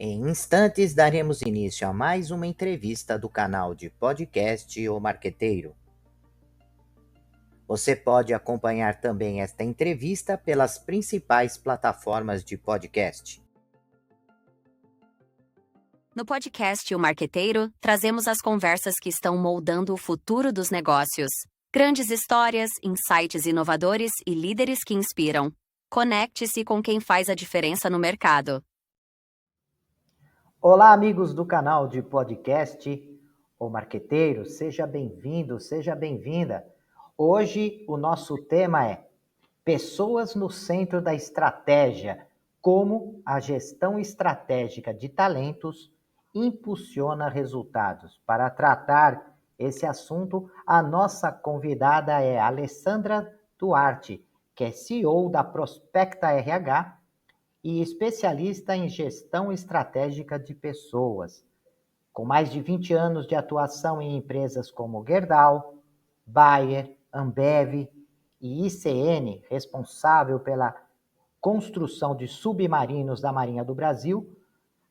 Em instantes, daremos início a mais uma entrevista do canal de podcast O Marqueteiro. Você pode acompanhar também esta entrevista pelas principais plataformas de podcast. No podcast O Marqueteiro, trazemos as conversas que estão moldando o futuro dos negócios. Grandes histórias, insights inovadores e líderes que inspiram. Conecte-se com quem faz a diferença no mercado. Olá, amigos do canal de podcast O Marqueteiro, seja bem-vindo, seja bem-vinda. Hoje o nosso tema é Pessoas no centro da estratégia, como a gestão estratégica de talentos impulsiona resultados. Para tratar esse assunto, a nossa convidada é Alessandra Duarte, que é CEO da Prospecta RH e especialista em gestão estratégica de pessoas. Com mais de 20 anos de atuação em empresas como Gerdau, Bayer, Ambev e ICN, responsável pela construção de submarinos da Marinha do Brasil,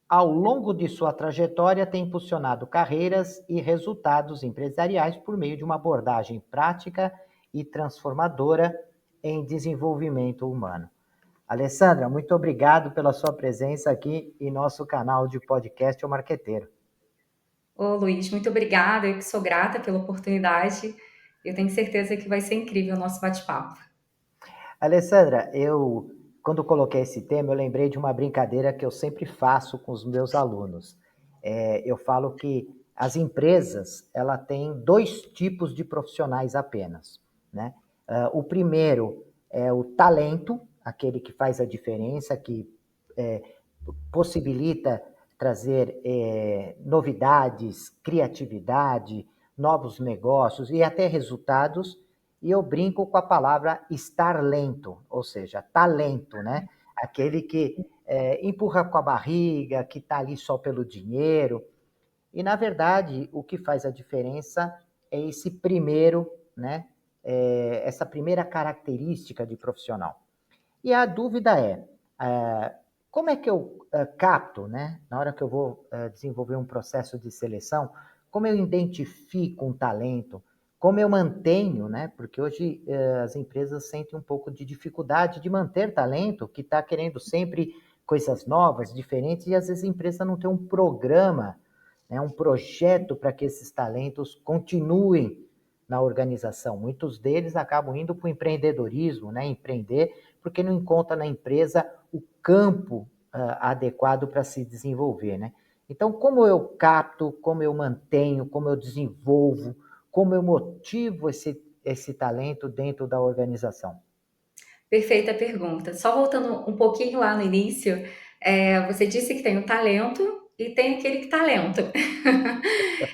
ao longo de sua trajetória tem impulsionado carreiras e resultados empresariais por meio de uma abordagem prática e transformadora em desenvolvimento humano. Alessandra, muito obrigado pela sua presença aqui em nosso canal de podcast O Marqueteiro. Ô, Luiz, muito obrigada. Eu que sou grata pela oportunidade. Eu tenho certeza que vai ser incrível o nosso bate-papo. Alessandra, quando coloquei esse tema, eu lembrei de uma brincadeira que eu sempre faço com os meus alunos. Eu falo que as empresas, ela tem dois tipos de profissionais apenas, né? O primeiro é o talento, aquele que faz a diferença, que é, possibilita trazer novidades, criatividade, novos negócios e até resultados. E eu brinco com a palavra estar lento, ou seja, talento, né? Aquele que empurra com a barriga, que está ali só pelo dinheiro. E, na verdade, o que faz a diferença é esse primeiro, né? Essa primeira característica de profissional. E a dúvida é como é que eu capto, né? Na hora que eu vou desenvolver um processo de seleção, como eu identifico um talento, como eu mantenho, né? Porque hoje as empresas sentem um pouco de dificuldade de manter talento, que está querendo sempre coisas novas, diferentes, e às vezes a empresa não tem um programa, né, um projeto para que esses talentos continuem na organização. Muitos deles acabam indo para o empreendedorismo, né, empreender, porque não encontra na empresa o campo adequado para se desenvolver, né? Então, como eu capto, como eu mantenho, como eu desenvolvo, como eu motivo esse talento dentro da organização? Perfeita pergunta. Só voltando um pouquinho lá no início, você disse que tem o talento e tem aquele que talento.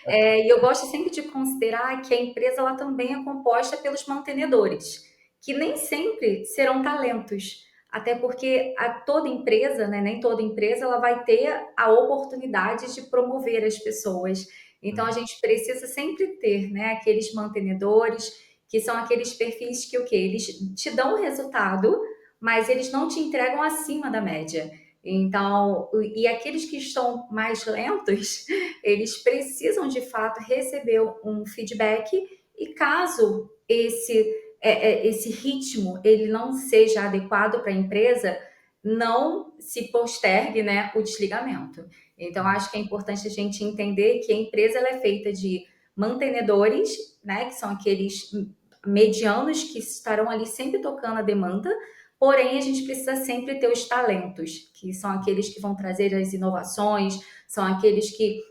E eu gosto sempre de considerar que a empresa ela também é composta pelos mantenedores, que nem sempre serão talentos. Até porque toda empresa, né, nem toda empresa, ela vai ter a oportunidade de promover as pessoas. Então, a gente precisa sempre ter, né, aqueles mantenedores, que são aqueles perfis que o quê? Eles te dão o resultado, mas eles não te entregam acima da média. Então, e aqueles que estão mais lentos, eles precisam de fato receber um feedback e caso esse ritmo ele não seja adequado para a empresa, não se postergue, né, o desligamento. Então, acho que é importante a gente entender que a empresa ela é feita de mantenedores, né, que são aqueles medianos que estarão ali sempre tocando a demanda, porém a gente precisa sempre ter os talentos, que são aqueles que vão trazer as inovações, são aqueles que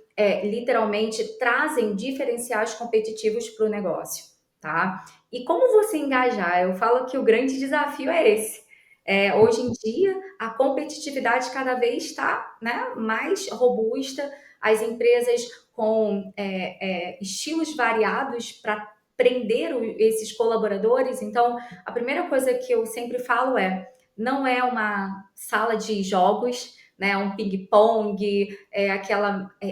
literalmente trazem diferenciais competitivos para o negócio, tá? E como você engajar? Eu falo que o grande desafio é esse. Hoje em dia, a competitividade cada vez está, né, mais robusta, as empresas com estilos variados para prender esses colaboradores. Então, a primeira coisa que eu sempre falo não é uma sala de jogos, né, um ping-pong,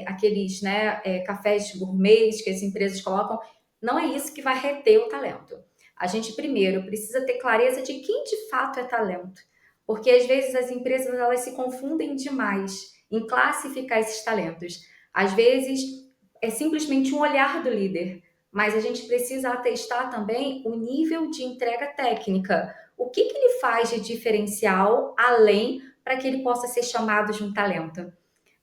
aqueles, né, cafés gourmets que as empresas colocam. Não é isso que vai reter o talento. A gente primeiro precisa ter clareza de quem de fato é talento, porque às vezes as empresas elas se confundem demais em classificar esses talentos. Às vezes, é simplesmente um olhar do líder, mas a gente precisa atestar também o nível de entrega técnica. O que ele faz de diferencial além para que ele possa ser chamado de um talento?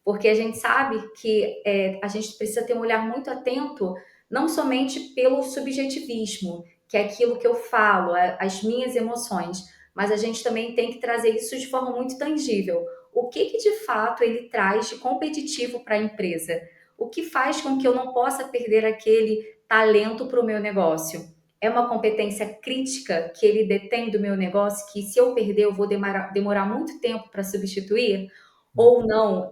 Porque a gente sabe que a gente precisa ter um olhar muito atento, não somente pelo subjetivismo, que é aquilo que eu falo, as minhas emoções, mas a gente também tem que trazer isso de forma muito tangível. O que de fato ele traz de competitivo para a empresa? O que faz com que eu não possa perder aquele talento para o meu negócio? É uma competência crítica que ele detém do meu negócio, que se eu perder eu vou demorar muito tempo para substituir? Ou não,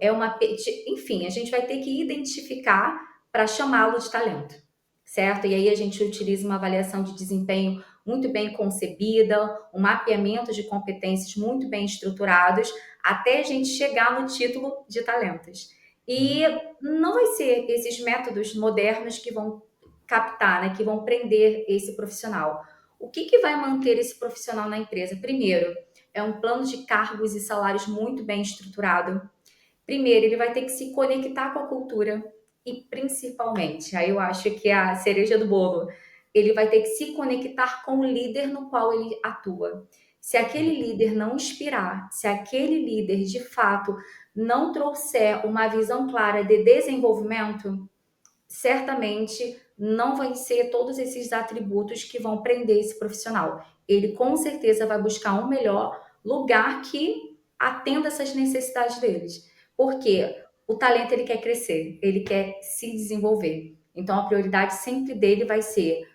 enfim, a gente vai ter que identificar para chamá-lo de talento, certo? E aí a gente utiliza uma avaliação de desempenho muito bem concebida, um mapeamento de competências muito bem estruturados, até a gente chegar no título de talentos. E não vai ser esses métodos modernos que vão captar, né, que vão prender esse profissional. O que vai manter esse profissional na empresa? Primeiro, é um plano de cargos e salários muito bem estruturado. Primeiro, ele vai ter que se conectar com a cultura e principalmente, aí eu acho que é a cereja do bolo, ele vai ter que se conectar com o líder no qual ele atua. Se aquele líder não inspirar, se aquele líder de fato não trouxer uma visão clara de desenvolvimento, certamente não vai ser todos esses atributos que vão prender esse profissional. Ele com certeza vai buscar um melhor lugar que atenda essas necessidades deles. Porque o talento ele quer crescer, ele quer se desenvolver. Então a prioridade sempre dele vai ser,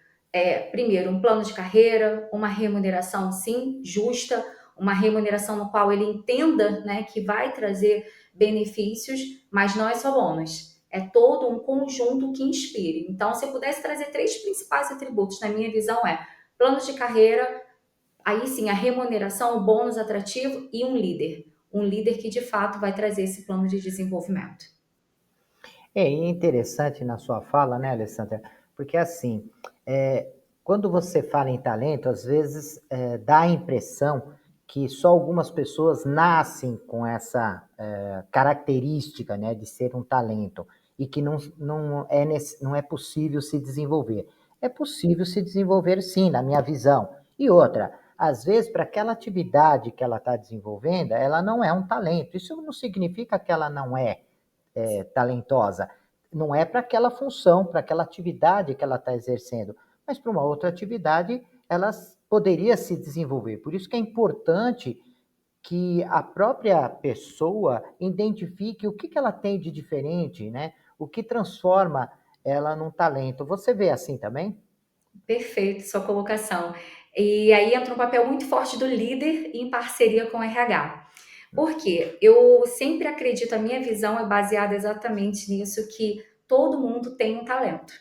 primeiro, um plano de carreira, uma remuneração sim justa, uma remuneração no qual ele entenda, né, que vai trazer benefícios, mas não é só bônus. É todo um conjunto que inspire. Então, se eu pudesse trazer 3 principais atributos, na minha visão, planos de carreira, aí sim, a remuneração, o bônus atrativo e um líder. Um líder que, de fato, vai trazer esse plano de desenvolvimento. É interessante na sua fala, né, Alessandra? Porque assim, quando você fala em talento, às vezes dá a impressão que só algumas pessoas nascem com essa característica, né, de ser um talento e que não é possível se desenvolver. É possível se desenvolver, sim, na minha visão. E outra, às vezes, para aquela atividade que ela está desenvolvendo, ela não é um talento. Isso não significa que ela não talentosa. Não é para aquela função, para aquela atividade que ela está exercendo, mas para uma outra atividade ela poderia se desenvolver. Por isso que é importante que a própria pessoa identifique o que ela tem de diferente, né? O que transforma ela num talento. Você vê assim também? Perfeito, sua colocação. E aí entra um papel muito forte do líder em parceria com o RH. Por quê? Eu sempre acredito, a minha visão é baseada exatamente nisso, que todo mundo tem um talento,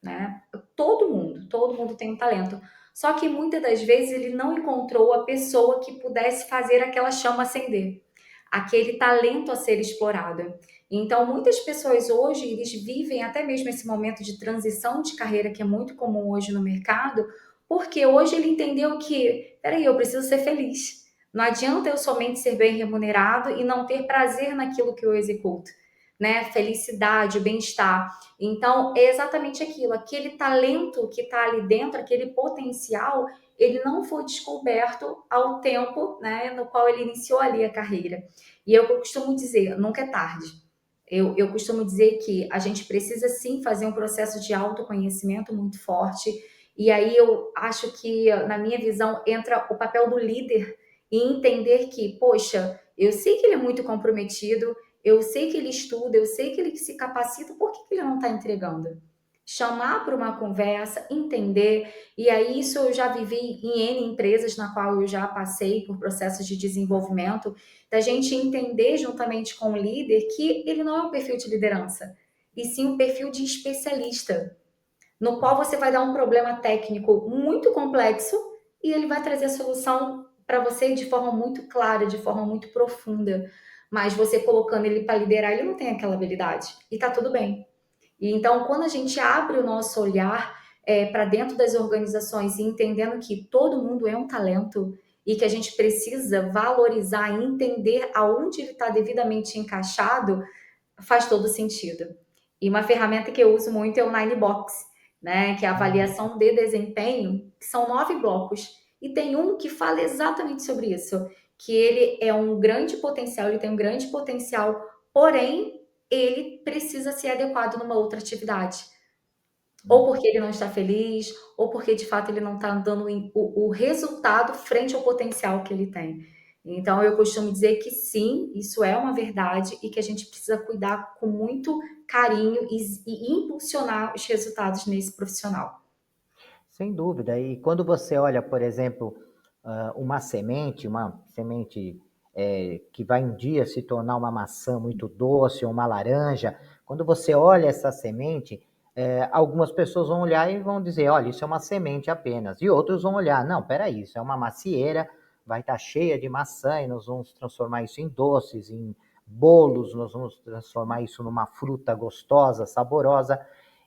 né? Todo mundo tem um talento. Só que muitas das vezes ele não encontrou a pessoa que pudesse fazer aquela chama acender, aquele talento a ser explorado. Então, muitas pessoas hoje, eles vivem até mesmo esse momento de transição de carreira que é muito comum hoje no mercado, porque hoje ele entendeu que, peraí, eu preciso ser feliz. Não adianta eu somente ser bem remunerado e não ter prazer naquilo que eu executo, né? Felicidade, bem-estar. Então, é exatamente aquilo, aquele talento que está ali dentro, aquele potencial, ele não foi descoberto ao tempo, né, no qual ele iniciou ali a carreira. E é o que eu costumo dizer, nunca é tarde. Eu costumo dizer que a gente precisa sim fazer um processo de autoconhecimento muito forte. E aí eu acho que, na minha visão, entra o papel do líder e entender que, poxa, eu sei que ele é muito comprometido, eu sei que ele estuda, eu sei que ele se capacita, por que ele não está entregando? Chamar para uma conversa, entender, e aí isso eu já vivi em N empresas na qual eu já passei por processos de desenvolvimento, da gente entender juntamente com o líder que ele não é um perfil de liderança, e sim um perfil de especialista, no qual você vai dar um problema técnico muito complexo e ele vai trazer a solução para você de forma muito clara, de forma muito profunda. Mas você colocando ele para liderar, ele não tem aquela habilidade. E tá tudo bem. E então, quando a gente abre o nosso olhar para dentro das organizações e entendendo que todo mundo é um talento, e que a gente precisa valorizar e entender aonde ele está devidamente encaixado, faz todo sentido. E uma ferramenta que eu uso muito é o Ninebox, né? Que é a Uhum. avaliação de desempenho, que são 9 blocos. E tem um que fala exatamente sobre isso, que ele é um grande potencial, ele tem um grande potencial, porém, ele precisa ser adequado numa outra atividade. Ou porque ele não está feliz, ou porque de fato ele não está dando o resultado frente ao potencial que ele tem. Então eu costumo dizer que sim, isso é uma verdade e que a gente precisa cuidar com muito carinho e impulsionar os resultados nesse profissional. Sem dúvida. E quando você olha, por exemplo, uma semente que vai um dia se tornar uma maçã muito doce ou uma laranja, quando você olha essa semente, algumas pessoas vão olhar e vão dizer, olha, isso é uma semente apenas. E outros vão olhar, não, peraí, isso é uma macieira, vai estar cheia de maçã e nós vamos transformar isso em doces, em bolos, nós vamos transformar isso numa fruta gostosa, saborosa.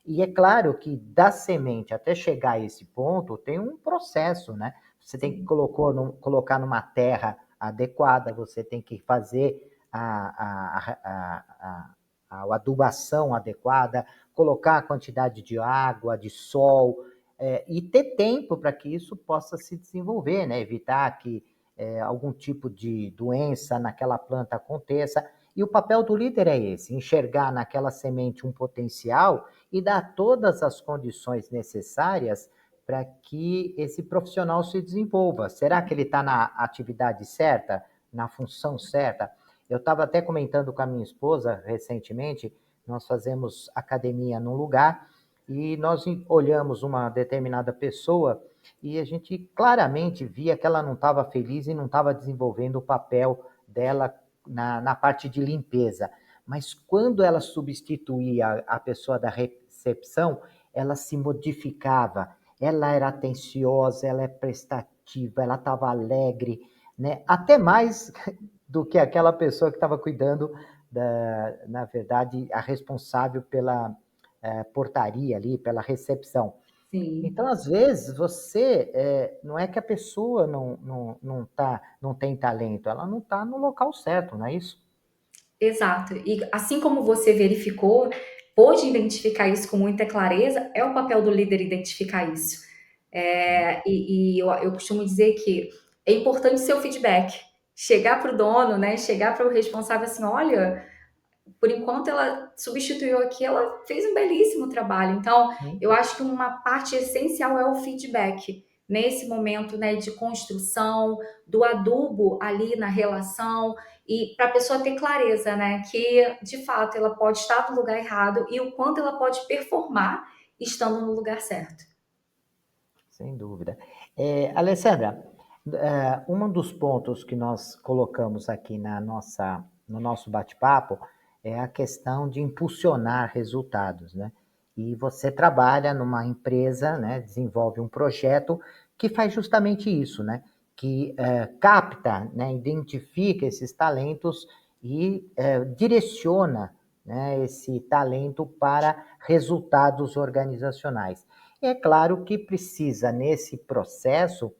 E é claro que da semente até chegar a esse ponto tem um processo, né? Você tem que Sim, colocar numa terra adequada, você tem que fazer a adubação adequada, colocar a quantidade de água, de sol, e ter tempo para que isso possa se desenvolver, né? Evitar que algum tipo de doença naquela planta aconteça. E o papel do líder é esse: enxergar naquela semente um potencial e dar todas as condições necessárias para que esse profissional se desenvolva. Será que ele está na atividade certa, na função certa? Eu estava até comentando com a minha esposa recentemente, nós fazemos academia num lugar e nós olhamos uma determinada pessoa e a gente claramente via que ela não estava feliz e não estava desenvolvendo o papel dela na parte de limpeza. Mas quando ela substituía a pessoa da recepção, ela se modificava, ela era atenciosa, ela é prestativa, ela estava alegre, né? Até mais do que aquela pessoa que estava cuidando na verdade, a responsável pela portaria ali, pela recepção. sim. Então, às vezes, você não é que a pessoa não tem talento, ela não está no local certo, não é isso? Exato. E assim como você verificou, pôde identificar isso com muita clareza, é o papel do líder identificar isso. Eu costumo dizer que é importante seu feedback. Chegar para o dono, né? Chegar para o responsável assim, olha, por enquanto ela substituiu aqui, ela fez um belíssimo trabalho. Então, eu acho que uma parte essencial é o feedback nesse momento, né, de construção do adubo ali na relação e para a pessoa ter clareza, né, que de fato ela pode estar no lugar errado e o quanto ela pode performar estando no lugar certo. Sem dúvida. Alessandra, um dos pontos que nós colocamos aqui no nosso bate-papo é a questão de impulsionar resultados, né? E você trabalha numa empresa, né, desenvolve um projeto que faz justamente isso, né? Que capta, né, identifica esses talentos e direciona, né, esse talento para resultados organizacionais. É claro que precisa, nesse processo,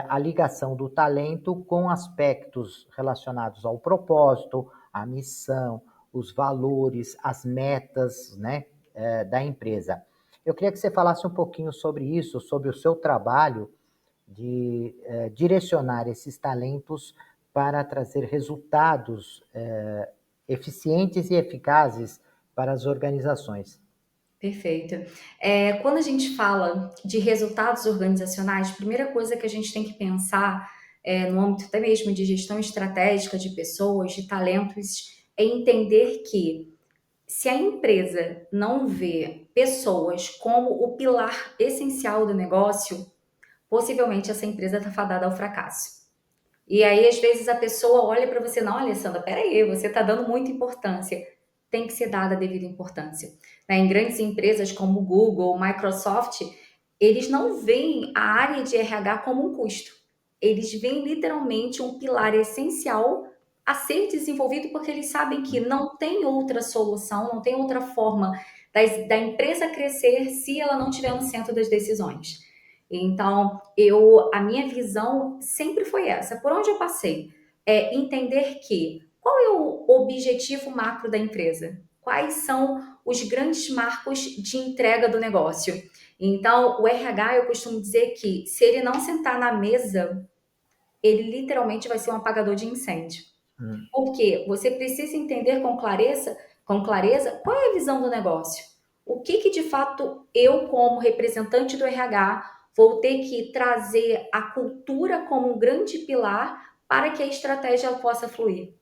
a ligação do talento com aspectos relacionados ao propósito, à missão, os valores, as metas, né, da empresa. Eu queria que você falasse um pouquinho sobre isso, sobre o seu trabalho de direcionar esses talentos para trazer resultados eficientes e eficazes para as organizações. Perfeito. Quando a gente fala de resultados organizacionais, a primeira coisa que a gente tem que pensar, no âmbito até mesmo de gestão estratégica de pessoas, de talentos, é entender que se a empresa não vê pessoas como o pilar essencial do negócio, possivelmente essa empresa está fadada ao fracasso. E aí, às vezes, a pessoa olha para você, não, Alessandra, peraí, você está dando muita importância. Tem que ser dada a devida importância. Né? Em grandes empresas como Google, Microsoft, eles não veem a área de RH como um custo. Eles veem literalmente um pilar essencial a ser desenvolvido porque eles sabem que não tem outra solução, não tem outra forma da empresa crescer se ela não estiver no centro das decisões. Então, a minha visão sempre foi essa. Por onde eu passei? É entender que qual é o objetivo macro da empresa? Quais são os grandes marcos de entrega do negócio? Então, o RH, eu costumo dizer que se ele não sentar na mesa, ele literalmente vai ser um apagador de incêndio. Hum, Porque você precisa entender com clareza qual é a visão do negócio. O que de fato eu, como representante do RH, vou ter que trazer a cultura como um grande pilar para que a estratégia possa fluir.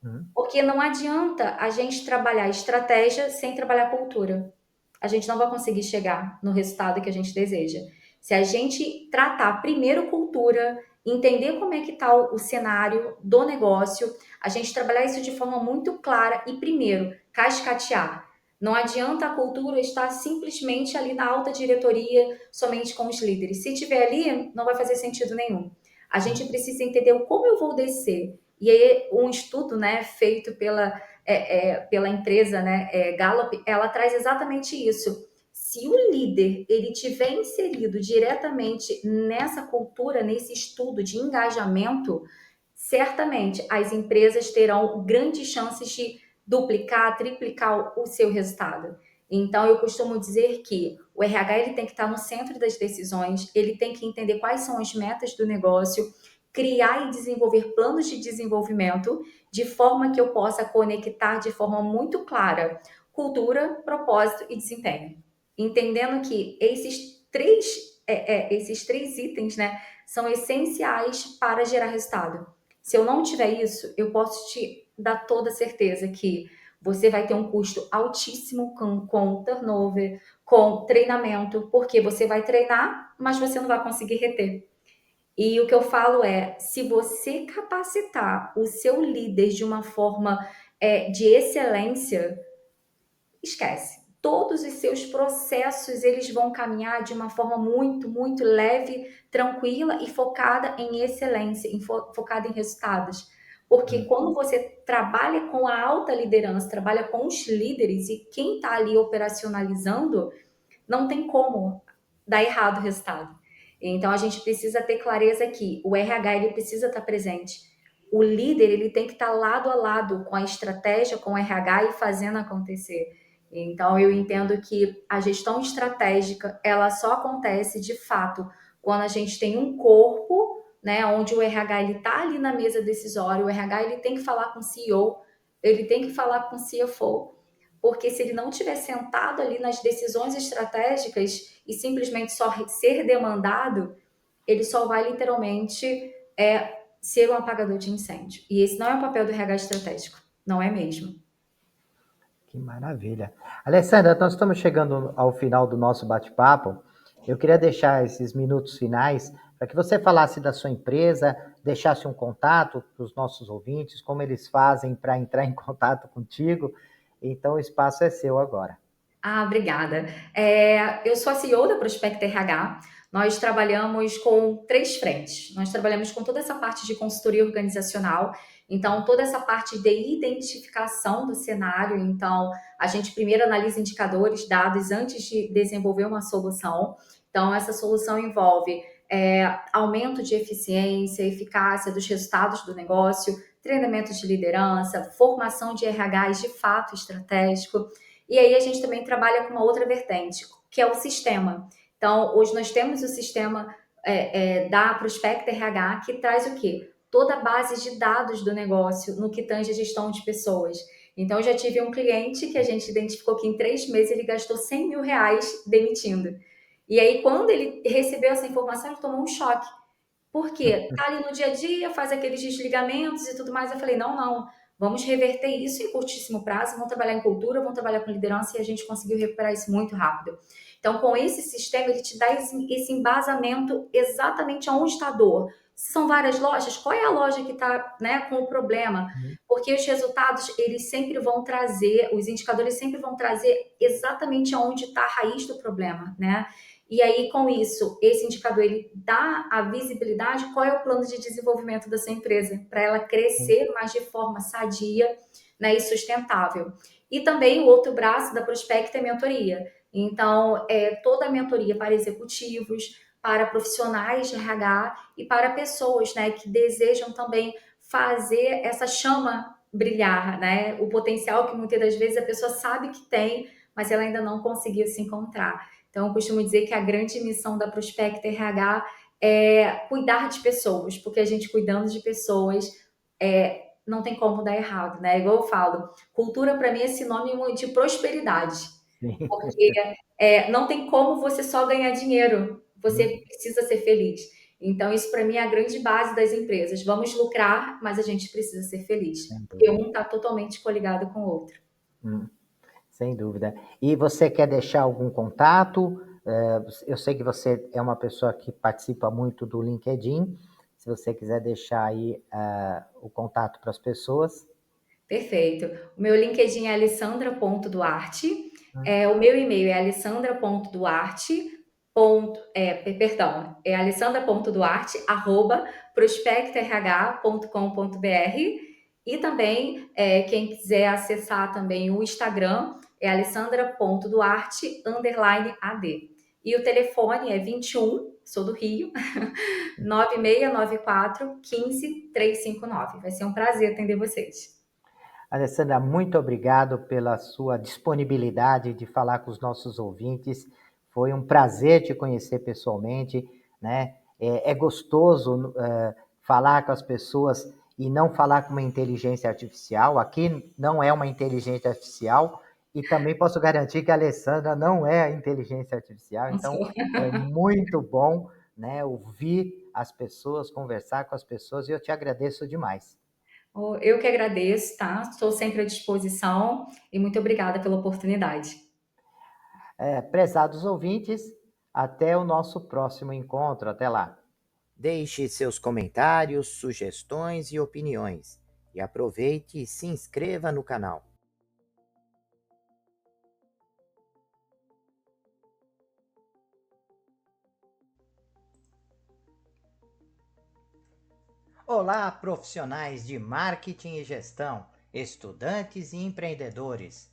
hum, Porque não adianta a gente trabalhar estratégia sem trabalhar cultura. A gente não vai conseguir chegar no resultado que a gente deseja. Se a gente tratar primeiro cultura, entender como é que está o cenário do negócio, a gente trabalhar isso de forma muito clara e primeiro, cascatear. Não adianta a cultura estar simplesmente ali na alta diretoria, somente com os líderes. Se tiver ali, não vai fazer sentido nenhum. A gente hum, precisa entender como eu vou descer. E aí, um estudo, né, feito pela empresa, né, Gallup, ela traz exatamente isso. Se o líder ele tiver inserido diretamente nessa cultura, nesse estudo de engajamento, certamente as empresas terão grandes chances de duplicar, triplicar o seu resultado. Então, eu costumo dizer que o RH ele tem que estar no centro das decisões, ele tem que entender quais são as metas do negócio, criar e desenvolver planos de desenvolvimento, de forma que eu possa conectar de forma muito clara cultura, propósito e desempenho. Entendendo que esses três itens, né, são essenciais para gerar resultado. Se eu não tiver isso, eu posso te dar toda certeza que você vai ter um custo altíssimo com turnover, com treinamento, porque você vai treinar, mas você não vai conseguir reter. E o que eu falo é, se você capacitar o seu líder de uma forma de excelência, esquece. Todos os seus processos eles vão caminhar de uma forma muito, muito leve, tranquila e focada em excelência, focada em resultados. Porque hum. quando você trabalha com a alta liderança, trabalha com os líderes e quem está ali operacionalizando, não tem como dar errado o resultado. Então a gente precisa ter clareza que o RH ele precisa estar presente. O líder ele tem que estar lado a lado com a estratégia, com o RH e fazendo acontecer. Então eu entendo que a gestão estratégica ela só acontece de fato quando a gente tem um corpo, né, onde o RH ele está ali na mesa decisória, o RH ele tem que falar com o CEO, ele tem que falar com o CFO, porque se ele não tiver sentado ali nas decisões estratégicas e simplesmente só ser demandado, ele só vai literalmente ser um apagador de incêndio. E esse não é o papel do RH estratégico, não é mesmo. Que maravilha. Alessandra, nós estamos chegando ao final do nosso bate-papo. Eu queria deixar esses minutos finais para que você falasse da sua empresa, deixasse um contato para os nossos ouvintes, como eles fazem para entrar em contato contigo. Então, o espaço é seu agora. Ah, obrigada. Eu sou a CEO da Prospecta RH. Nós trabalhamos com três frentes. Nós trabalhamos com toda essa parte de consultoria organizacional, então toda essa parte de identificação do cenário. Então, a gente primeiro analisa indicadores, dados antes de desenvolver uma solução. Então, essa solução envolve aumento de eficiência, eficácia dos resultados do negócio, treinamento de liderança, formação de RHs de fato estratégico. E aí a gente também trabalha com uma outra vertente, que é o sistema. Então, hoje nós temos o sistema da Prospecta RH, que traz o quê? Toda a base de dados do negócio no que tange a gestão de pessoas. Então, eu já tive um cliente que a gente identificou que em 3 meses ele gastou R$ 100.000 demitindo. E aí, quando ele recebeu essa informação, ele tomou um choque. Por quê? Tá ali no dia a dia, faz aqueles desligamentos e tudo mais. Eu falei, não, não, vamos reverter isso em curtíssimo prazo, vamos trabalhar em cultura, vamos trabalhar com liderança e a gente conseguiu recuperar isso muito rápido. Então, com esse sistema, ele te dá esse embasamento exatamente aonde está a dor. Se são várias lojas, qual é a loja que está, né, com o problema? Porque os resultados, eles sempre vão trazer, os indicadores sempre vão trazer exatamente aonde está a raiz do problema, né? E aí, com isso, esse indicador ele dá a visibilidade, qual é o plano de desenvolvimento da sua empresa, para ela crescer, mas de forma sadia, né, e sustentável. E também o outro braço da Prospecta é mentoria. Então, toda a mentoria para executivos, para profissionais de RH e para pessoas, né, que desejam também fazer essa chama brilhar, né? O potencial que muitas das vezes a pessoa sabe que tem, mas ela ainda não conseguiu se encontrar. Então, eu costumo dizer que a grande missão da Prospecta RH é cuidar de pessoas, porque a gente cuidando de pessoas não tem como dar errado, né? Igual eu falo, cultura para mim é sinônimo de prosperidade, Sim. porque não tem como você só ganhar dinheiro, você precisa ser feliz. Então, isso para mim é a grande base das empresas. Vamos lucrar, mas a gente precisa ser feliz, Sem porque dúvida. um está totalmente coligado com o outro. Hum, Sem dúvida. E você quer deixar algum contato? Eu sei que você é uma pessoa que participa muito do LinkedIn. Se você quiser deixar aí o contato para as pessoas. Perfeito. O meu LinkedIn é alessandra.duarte. Hum, O meu e-mail é alessandra.duarte. É alessandra.duarte, @prospectrh.com.br. E também, quem quiser acessar também o Instagram, é alessandra.duarte_ad. E o telefone é 21, sou do Rio, 9694 15359. Vai ser um prazer atender vocês. Alessandra, muito obrigado pela sua disponibilidade de falar com os nossos ouvintes. Foi um prazer te conhecer pessoalmente, né? É gostoso falar com as pessoas e não falar com uma inteligência artificial. Aqui não é uma inteligência artificial e também posso garantir que a Alessandra não é a inteligência artificial. Não Então, sou. é muito bom, né, ouvir as pessoas, conversar com as pessoas e eu te agradeço demais. Eu que agradeço, tá? Estou sempre à disposição e muito obrigada pela oportunidade. Prezados ouvintes, até o nosso próximo encontro. Até lá. Deixe seus comentários, sugestões e opiniões. E aproveite e se inscreva no canal. Olá, profissionais de marketing e gestão, estudantes e empreendedores.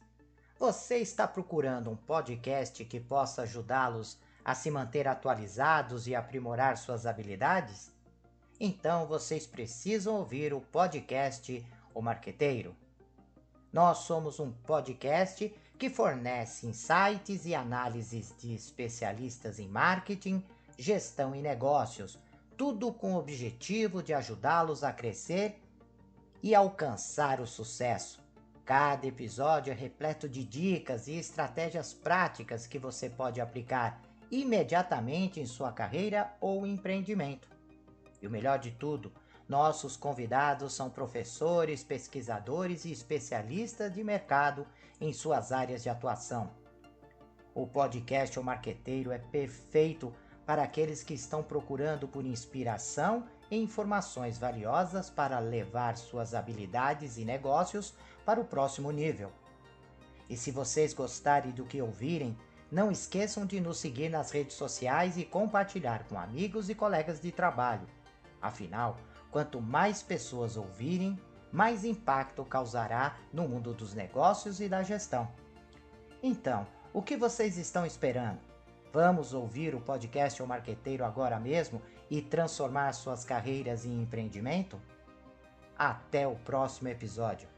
Você está procurando um podcast que possa ajudá-los a se manter atualizados e aprimorar suas habilidades? Então vocês precisam ouvir o podcast O Marqueteiro. Nós somos um podcast que fornece insights e análises de especialistas em marketing, gestão e negócios, tudo com o objetivo de ajudá-los a crescer e alcançar o sucesso. Cada episódio é repleto de dicas e estratégias práticas que você pode aplicar imediatamente em sua carreira ou empreendimento. E o melhor de tudo, nossos convidados são professores, pesquisadores e especialistas de mercado em suas áreas de atuação. O podcast O Marqueteiro é perfeito para aqueles que estão procurando por inspiração e informações valiosas para levar suas habilidades e negócios para o próximo nível. E se vocês gostarem do que ouvirem, não esqueçam de nos seguir nas redes sociais e compartilhar com amigos e colegas de trabalho. Afinal, quanto mais pessoas ouvirem, mais impacto causará no mundo dos negócios e da gestão. Então, o que vocês estão esperando? Vamos ouvir o podcast O Marqueteiro agora mesmo e transformar suas carreiras em empreendimento? Até o próximo episódio.